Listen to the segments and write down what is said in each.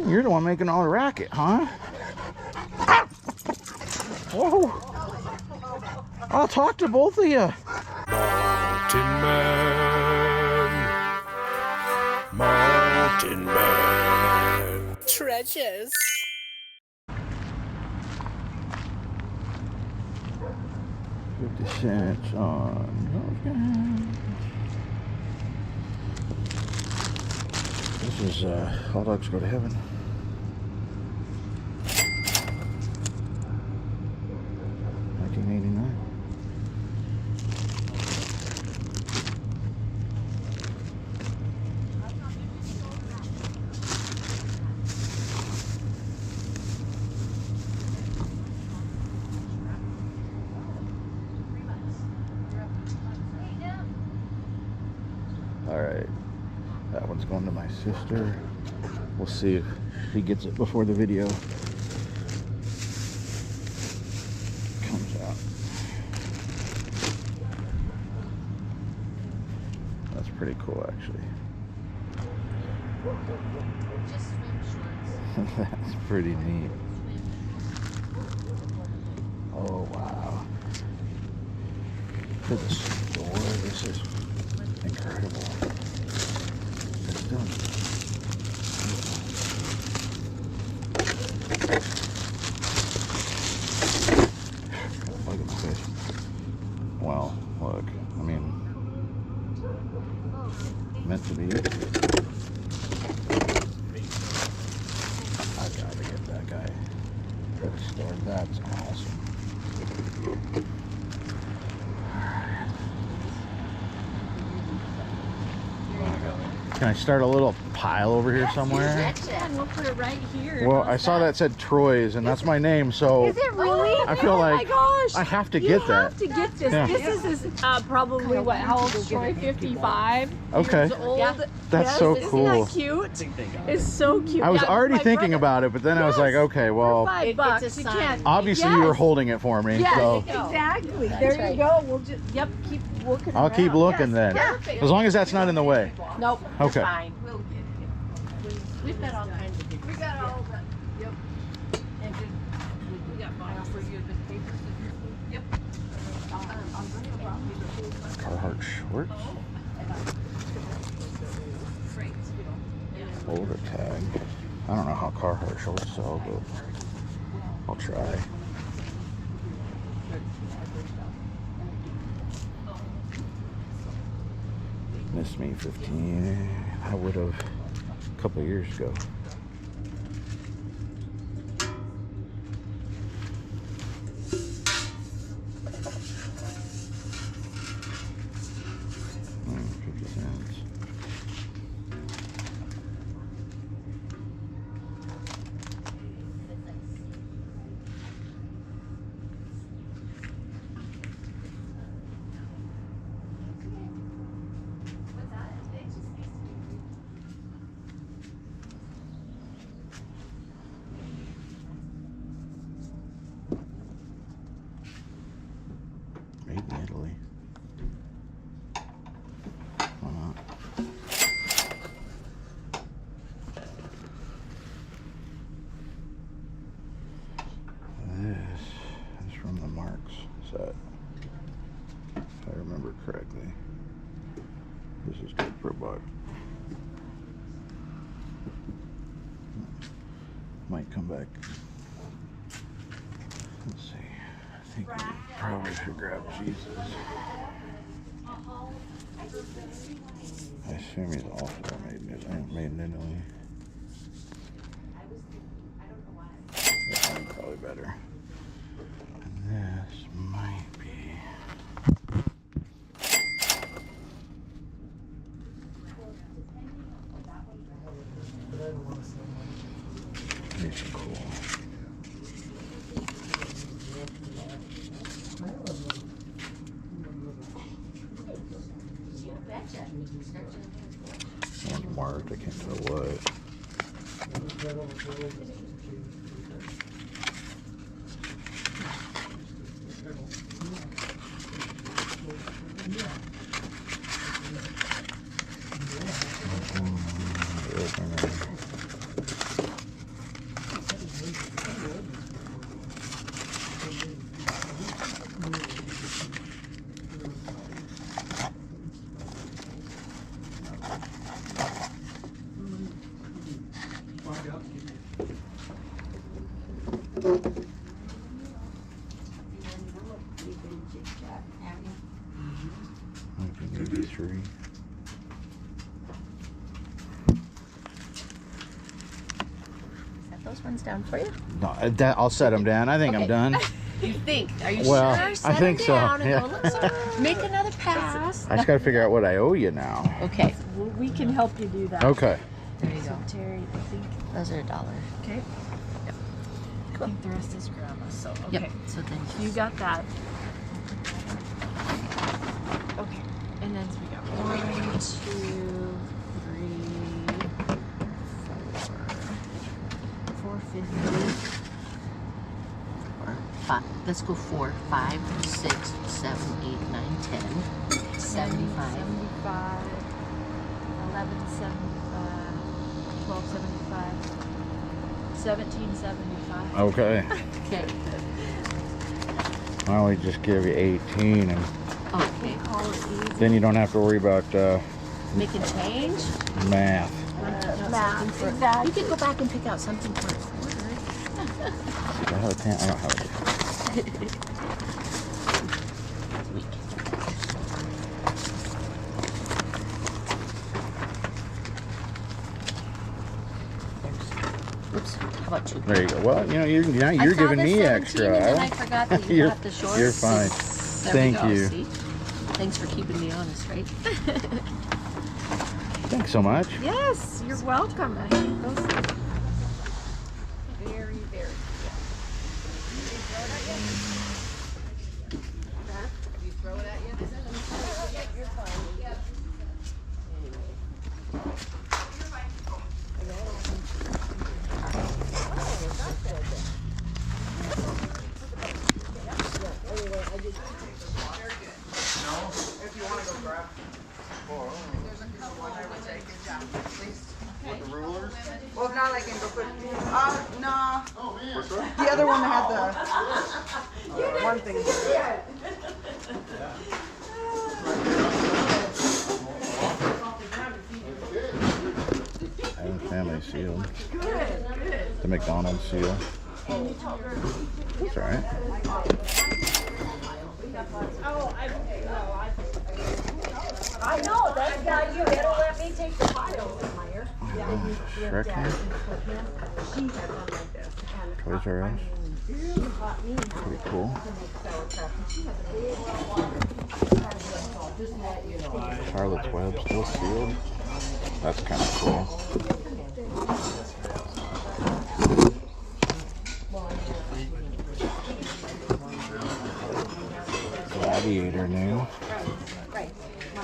You're the one making all the racket, huh? Whoa! I'll talk to both of you. Mountain Man. Treasures. 50 cents on those guys. This is All Dogs Go to Heaven. Alright, that one's going to my sister. We'll see if she gets it before the video comes out. That's pretty cool, actually. That's pretty neat. Oh, wow. Look at the store. This is incredible. It's done. Look at my face. Well, look. I mean, meant to be. I gotta get that guy. Good store. That's awesome. Can I start a little pile over here somewhere? We'll put it right here. Well, I saw that said Troy's, and that's my name, so Is it really? I feel like gosh. I have to get that. You have to get this. Yeah. This is probably what? How old is Troy? 55. Okay. Years old. That's Yes, so isn't cool. that cute? It's so cute. I was Yeah, already my thinking brother- about it, but then I was like, okay, well, For $5, it's a you sign. can't. obviously you were holding it for me, Yes, so exactly. There you go. We'll just keep looking. I'll keep around. looking then. Perfect. As long as that's not in the way. Nope. Okay. Fine. We've got all kinds of different. We got all that. Yep. And we got files for you, the papers. Yep. Carhartt shorts. Folder tag. I don't know how Carhartt shorts sell, but I'll try. Miss Me 15. I would have a couple of years ago. Made in Italy. Why not? This is from the Marks set, if I remember correctly. This is good for a buck. Might come back. Let's see. I think we probably should grab Jesus. I assume he's also made in Italy. That one's probably better. And this might be. These are cool. One's marked, I can't tell what. Maybe 3. Set those ones down for you. No, I'll set them down. I think I'm done. You think? Are you Well, sure? I Set think them so, down and yeah. go, let's make another pass. I just got to figure out what I owe you now. Okay. Well, we can help you do that. Okay. There you go. Terry, I think. Those are $1. Okay. Yep. I think the rest is grandma. So okay. Yep. So then You got that. Okay. And then we got 1, 2, 3, 4, 450. let's go 4, 5, 6, 7, 8, 9, 10, 75. 75, 11, 75, 12, 75, 17, 75. Okay. Okay. I only just give you 18, and Okay. Call it easy. then you don't have to worry about Making change. math. Math, You exactly. could go back and pick out something for a quarter. Do I have a pen? I don't have it. Week. Oops. How about 2? There you go. Well, you know, now I you're saw giving the me 17 extra. And then I forgot that you You're- got the shorts. you're fine. There Thank we go. you. See? Thanks for keeping me honest, right? Thanks so much. Yes, you're welcome. I think those are very, very You throw it at you? You're fine. Well, if not, I can go put. No. The other one had the one thing. Having family sealed. The McDonald's seal. That's all right. I know, that's why you better let me take the pile, Meyer. Shrek here. Toys R Us. Pretty cool. Charlotte's Web still sealed. That's kind of cool. Gladiator new.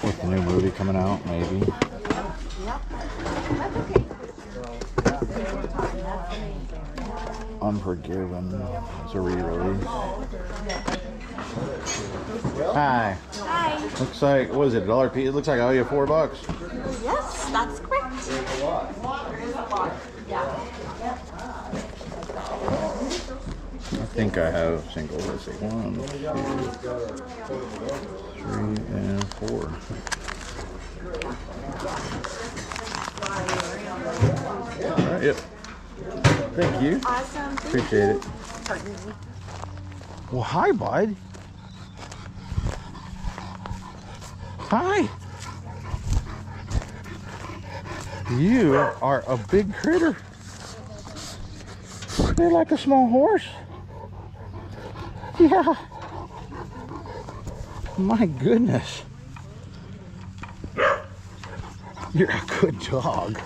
With the new movie coming out, maybe. Unforgiven. It's a re-release. Hi. Hi. Looks like, what is it, $1 piece? It looks like I owe you $4. Yes, that's correct. I think I have single. Let's see. 1, 2, 3, and 4. All right, yep. Thank you. Awesome. Appreciate it. Well, hi, bud. Hi. You are a big critter. You're like a small horse. Yeah. My goodness. You're a good dog.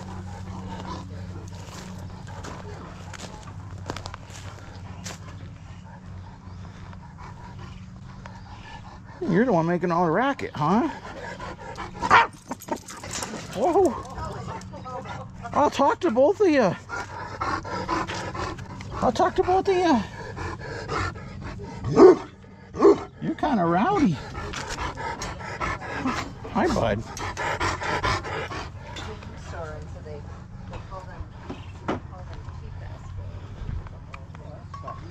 You're the one making all the racket, huh? Whoa. I'll talk to both of you. I'll talk to both of you. You're kind of rowdy. Hi, bud. Sorry, so they call them cheap-ass,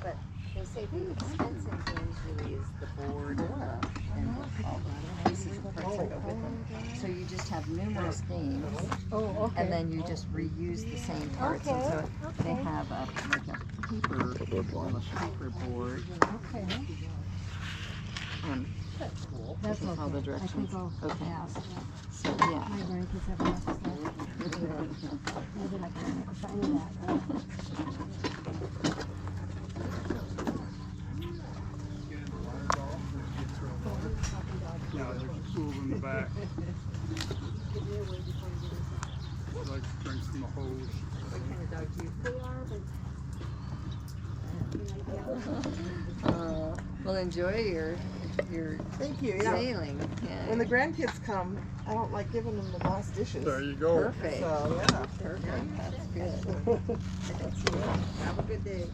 but they say the expensive things really is the board and all the pieces of parts So you just have numerous themes, Oh, okay. and then you just reuse the same parts. And so they have a paper board. Okay. That's okay. all the I directions. think I'll Okay. pass. So yeah. My grandkids have enough stuff. Maybe I can find that. Yeah, there's a pool in the back. I like to drink from the hose. Well, enjoy your Thank you. Yeah. sailing. Yeah. When the grandkids come, I don't like giving them the last dishes. There you go. Perfect. So yeah. Perfect. That's good. Have a good day.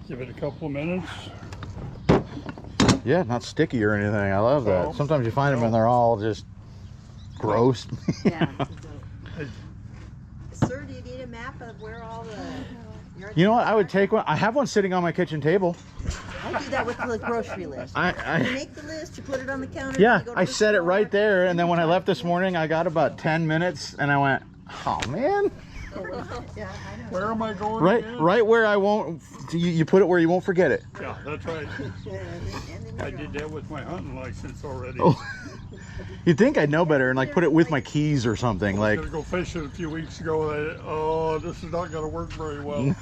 Give it a couple of minutes. Yeah, not sticky or anything. I love that. No. Sometimes you find them and they're all just gross. Yeah. Sir, do you need a map of where all the... You know what? I would take one. I have one sitting on my kitchen table. I do that with the grocery list. You I make the list, you put it on the counter. yeah, you go to I the set it store. right there, and then when I left this morning, I got about 10 minutes, and I went, oh man, Yeah, I know. Where am I going right, again? right where I won't. You put it where you won't forget it. Yeah, that's right. And then I did that with my hunting license already. Oh. You'd think I'd know better and like put it with my keys or something. I Like, was gonna go fishing a few weeks ago. Oh, this is not gonna work very well. you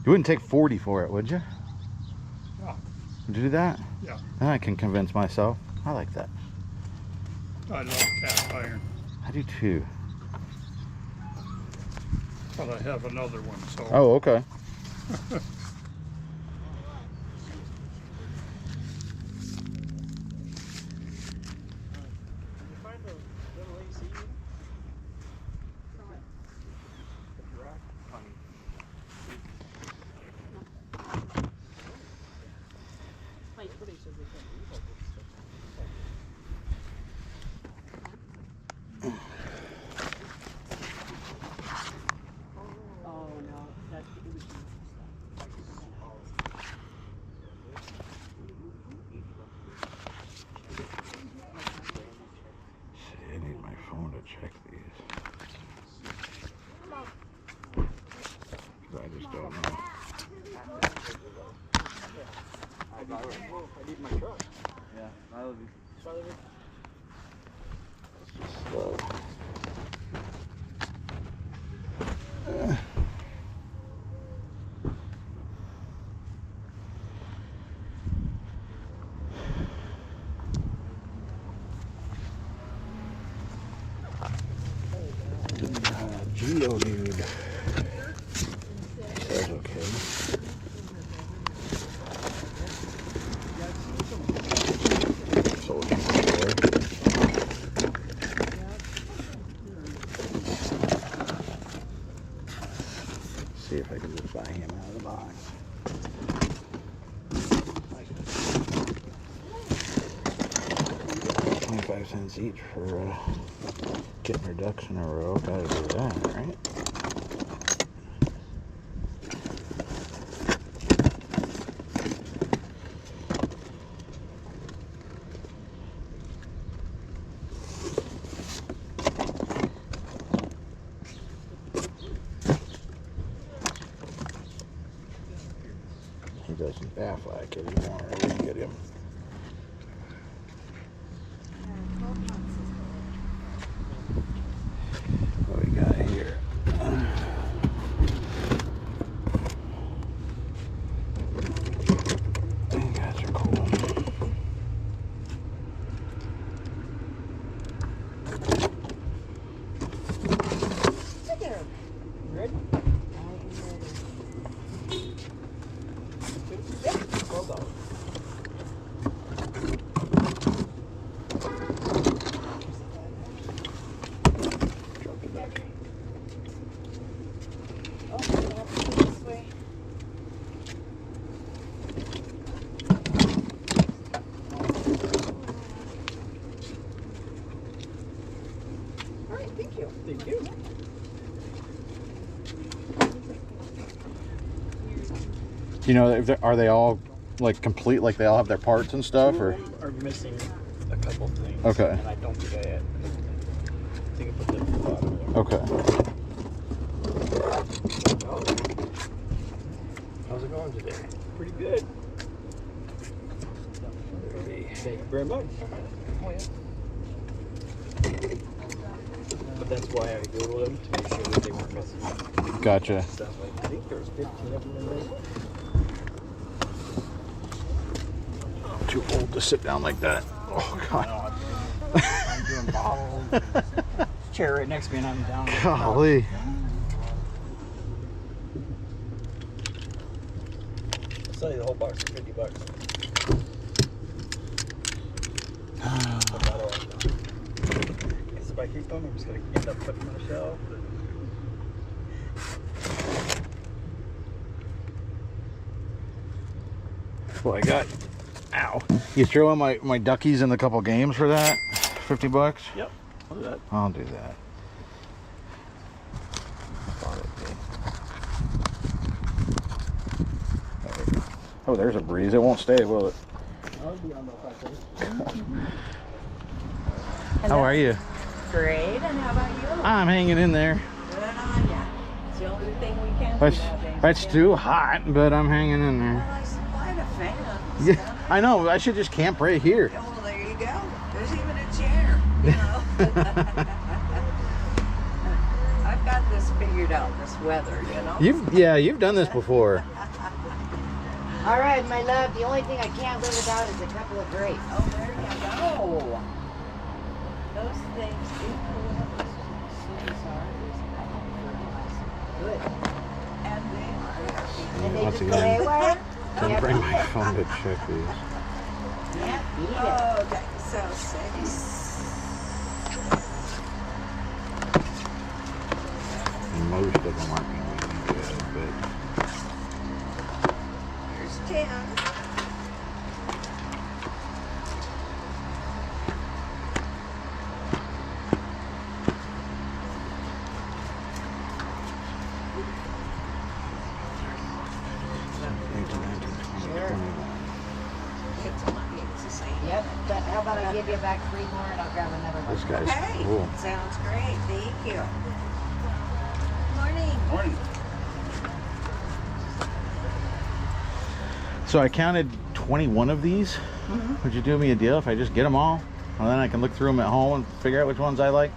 wouldn't take 40 for it, would you? Yeah. Would you do that? Yeah. Then I can convince myself. I like that. I love cast iron, I do too. but I have another one, so. Oh, okay. I need my phone to check these. 'Cause I just don't know. Slow. Geodude. That's okay. Soldier boy. See if I can just buy him out of the box. 25 cents each for getting her ducks in a row. Gotta do that, right? He doesn't baff like it anymore. We can get him. What we got here? You guys are cool. All right, thank you. Thank you. Do you know, are they all like complete, like they all have their parts and stuff, or? Are missing a couple things. Okay. And I don't think I had. I think I put them at the bottom there. Okay. How's it going today? Pretty good. Thank you very much. Oh, yeah. But that's why I Googled them to make sure that they weren't missing Gotcha. stuff. I think there was 15 of them in there. I'm too old to sit down like that. Oh, God. I'm doing bottles. Chair right next to me and I'm down. Golly. I'll sell you the whole box for $50. Because if I keep them, I'm just going to end up putting them on the shelf. Well, I got. Ow. You throw in my duckies in the couple games for that? $50? Yep, I'll do that. I'll do that. Oh, there's a breeze. It won't stay, will it? I'll be on the How are you? Great, and how about you? I'm hanging in there. Good on ya. It's the only thing we can do It's, nowadays. it's too hot, but I'm hanging in Well, there. I supplied a fan. Yeah, I know. I should just camp right here. Well, there you go. There's even a chair, you know. I've got this figured out, this weather, you know. You've done this before. All right, my love. The only thing I can't live without is a couple of grapes. Oh, there you go. Those things do cool up. Good. And they are. And they Once just again. go haywire. Didn't bring my phone to check these. Yeah, eat it. Okay, so 6. Most of them aren't going to be good, but There's 10. It's money, it's the same. Yep. But how about I give you back 3 more and I'll grab another one. this guy's Okay, cool. sounds great. Thank you. Morning. Morning. So I counted 21 of these. Would you do me a deal if I just get them all? And then I can look through them at home and figure out which ones I like?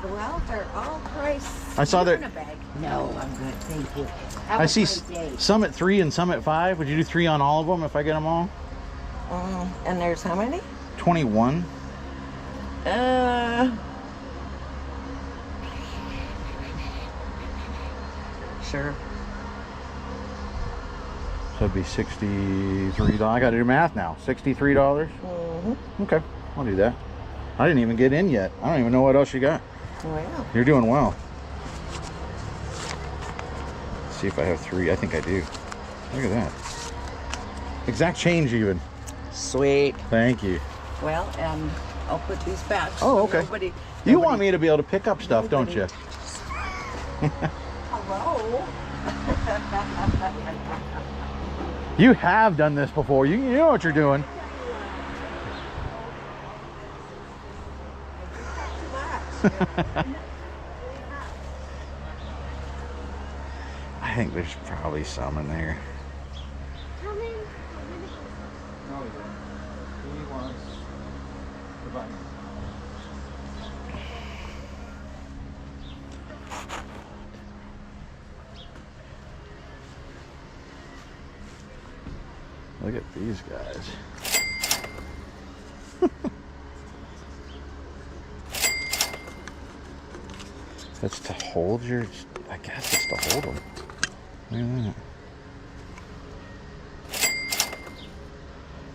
Well, they're all priced. I saw that- in a bag. No, I'm good. Thank you. Have I a see great day. some at 3 and some at 5. Would you do 3 on all of them if I get them all? And there's how many? 21. Sure. So it'd be $63. I got to do math now. $63? Okay, I'll do that. I didn't even get in yet. I don't even know what else you got. Well, You're doing well. Let's see if I have 3. I think I do. Look at that. Exact change even. sweet. Thank you. Well, and I'll put these back. Oh, so okay. Nobody, You want me to be able to pick up stuff, don't you? Hello. You have done this before. You know what you're doing. I think there's probably some in there. Look at these guys. That's to hold your, I guess it's to hold them. Look at that.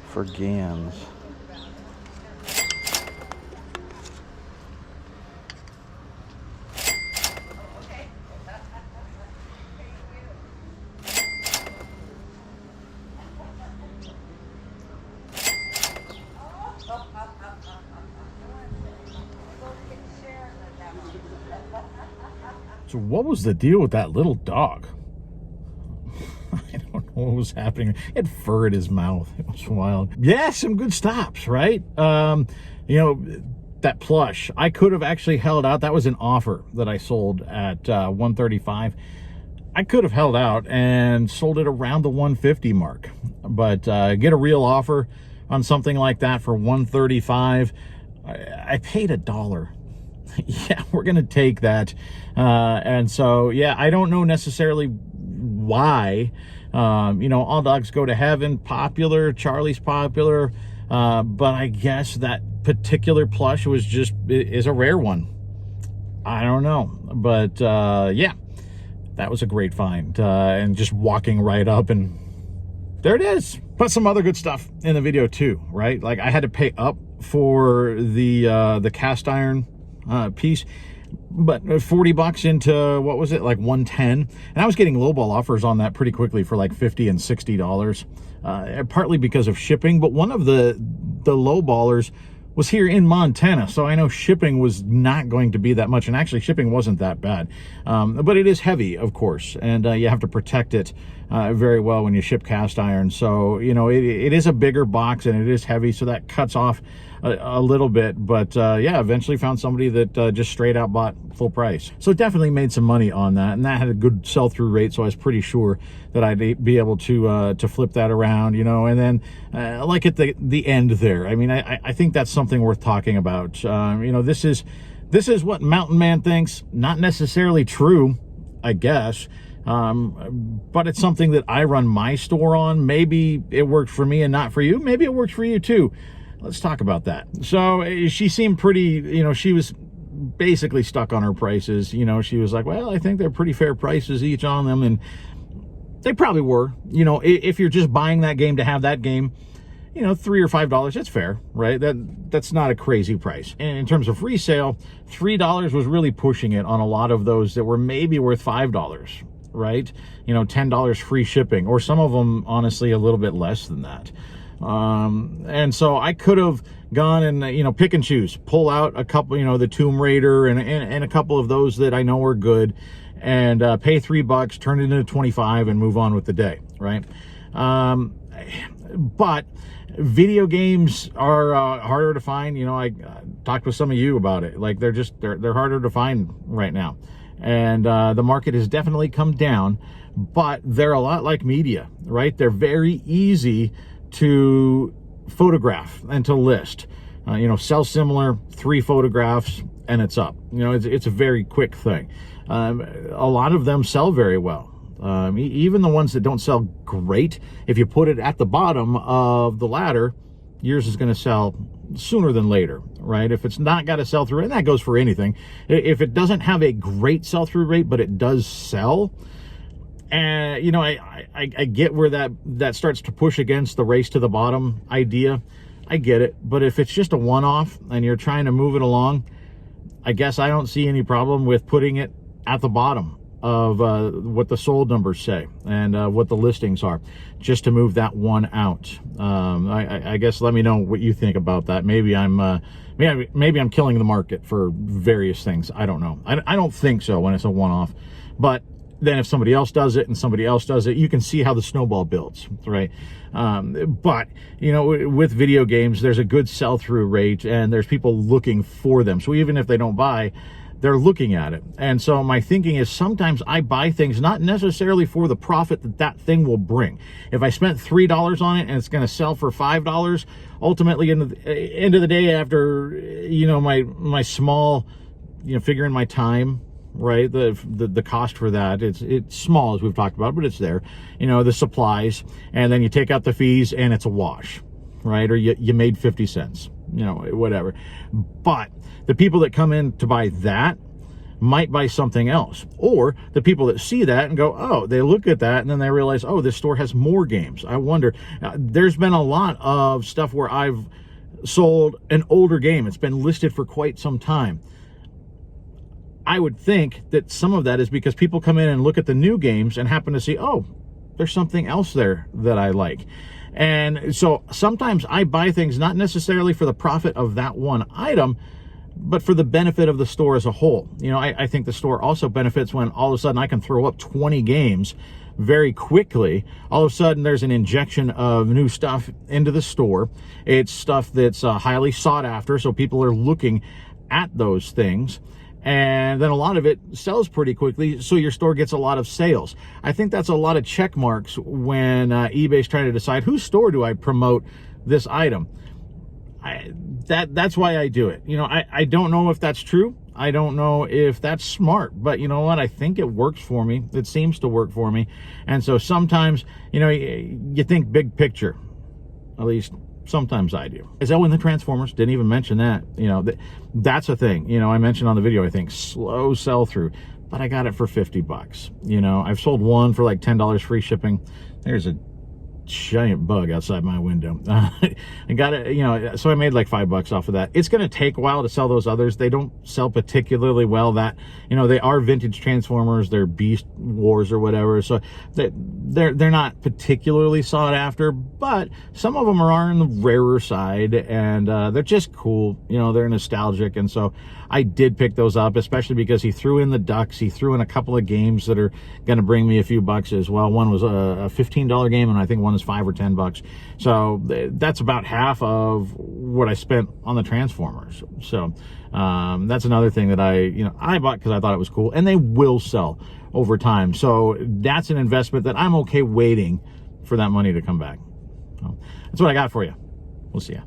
For GANs. So what was the deal with that little dog? I don't know. what was happening. He had fur in his mouth. It was wild. Yeah, some good stops, right? You know, that plush, I could have actually held out. That was an offer that I sold at $135. I could have held out and sold it around the $150 mark, but get a real offer on something like that for $135. I paid $1. Yeah, we're gonna take that. And so, yeah, I don't know necessarily why. You know, All Dogs Go to Heaven, popular, Charlie's popular, but I guess that particular plush is a rare one. I don't know, but yeah, that was a great find, and just walking right up, and there it is. But some other good stuff in the video too, right? Like, I had to pay up for the cast iron piece, but $40 into, what was it, like 110, and I was getting lowball offers on that pretty quickly for like $50 and $60, partly because of shipping, but one of the lowballers was here in Montana, so I know shipping was not going to be that much, and actually shipping wasn't that bad, but it is heavy, of course, and you have to protect it very well when you ship cast iron. So, you know, it is a bigger box and it is heavy, so that cuts off a little bit, but yeah, eventually found somebody that just straight out bought full price. So definitely made some money on that, and that had a good sell-through rate, so I was pretty sure that I'd be able to flip that around, you know. And then like at the end there, I mean, I think that's something worth talking about. You know, this is what Mountain Man thinks, not necessarily true, I guess, but it's something that I run my store on. Maybe it worked for me and not for you. Maybe it worked for you too. Let's talk about that. So she seemed pretty, you know, she was basically stuck on her prices. You know, she was like, well, I think they're pretty fair prices each on them, and they probably were. You know, if you're just buying that game to have that game, you know, $3 or $5, that's fair, right? That's not a crazy price. And in terms of resale, $3 was really pushing it on a lot of those that were maybe worth $5, right? You know, $10 free shipping, or some of them, honestly, a little bit less than that. And so I could have gone and, you know, pick and choose, pull out a couple, you know, the Tomb Raider and a couple of those that I know are good, and pay $3, turn it into 25, and move on with the day, right? But video games are harder to find. You know, I talked with some of you about it. Like, they're harder to find right now, and the market has definitely come down, but they're a lot like media, right? They're very easy to photograph and to list. You know, sell similar, 3 photographs and it's up. You know, it's a very quick thing. A lot of them sell very well. Even the ones that don't sell great, if you put it at the bottom of the ladder, yours is going to sell sooner than later, right? If it's not got a sell-through, and that goes for anything, if it doesn't have a great sell-through rate, but it does sell, and you know, I get where that starts to push against the race to the bottom idea. I get it, but if it's just a one-off and you're trying to move it along, I guess I don't see any problem with putting it at the bottom of what the sold numbers say and what the listings are, just to move that one out. I guess let me know what you think about that. Maybe I'm killing the market for various things. I don't know. I don't think so when it's a one-off, but then if somebody else does it and somebody else does it, you can see how the snowball builds, right? But, you know, with video games, there's a good sell-through rate and there's people looking for them. So even if they don't buy, they're looking at it. And so my thinking is, sometimes I buy things not necessarily for the profit that thing will bring. If I spent $3 on it and it's going to sell for $5, ultimately in the end of the day, after, you know, my small, you know, figuring my time, right, the cost for that, it's small, as we've talked about, but it's there, you know, the supplies, and then you take out the fees and it's a wash, right? Or you made 50 cents, you know, whatever. But the people that come in to buy that might buy something else, or the people that see that and go, oh, they look at that and then they realize, oh, this store has more games. I wonder, there's been a lot of stuff where I've sold an older game. It's been listed for quite some time. I would think that some of that is because people come in and look at the new games and happen to see, oh, there's something else there that I like. And so sometimes I buy things not necessarily for the profit of that one item, but for the benefit of the store as a whole. You know, I think the store also benefits when all of a sudden I can throw up 20 games very quickly, all of a sudden there's an injection of new stuff into the store. It's stuff that's highly sought after, so people are looking at those things. And then a lot of it sells pretty quickly, so your store gets a lot of sales. I think that's a lot of check marks when eBay's trying to decide whose store do I promote this item. That's why I do it. You know, I don't know if that's true. I don't know if that's smart, but you know what? I think it works for me. It seems to work for me. And so sometimes, you know, you think big picture. At least sometimes I do. Is that when the Transformers? Didn't even mention that. You know, that's a thing. You know, I mentioned on the video, I think, slow sell through, but I got it for 50 bucks. You know, I've sold one for like $10 free shipping. There's a giant bug outside my window. I got it, you know, so I made like $5 off of that. It's going to take a while to sell those others. They don't sell particularly well. That, you know, they are vintage Transformers, they're Beast Wars or whatever, so they're not particularly sought after, but some of them are on the rarer side, and they're just cool. You know, they're nostalgic, and so I did pick those up, especially because he threw in the Ducks. He threw in a couple of games that are going to bring me a few bucks as well. One was a $15 game, and I think one is $5 or $10. So that's about half of what I spent on the Transformers. So that's another thing that I bought because I thought it was cool, and they will sell over time. So that's an investment that I'm okay waiting for that money to come back. So that's what I got for you. We'll see ya.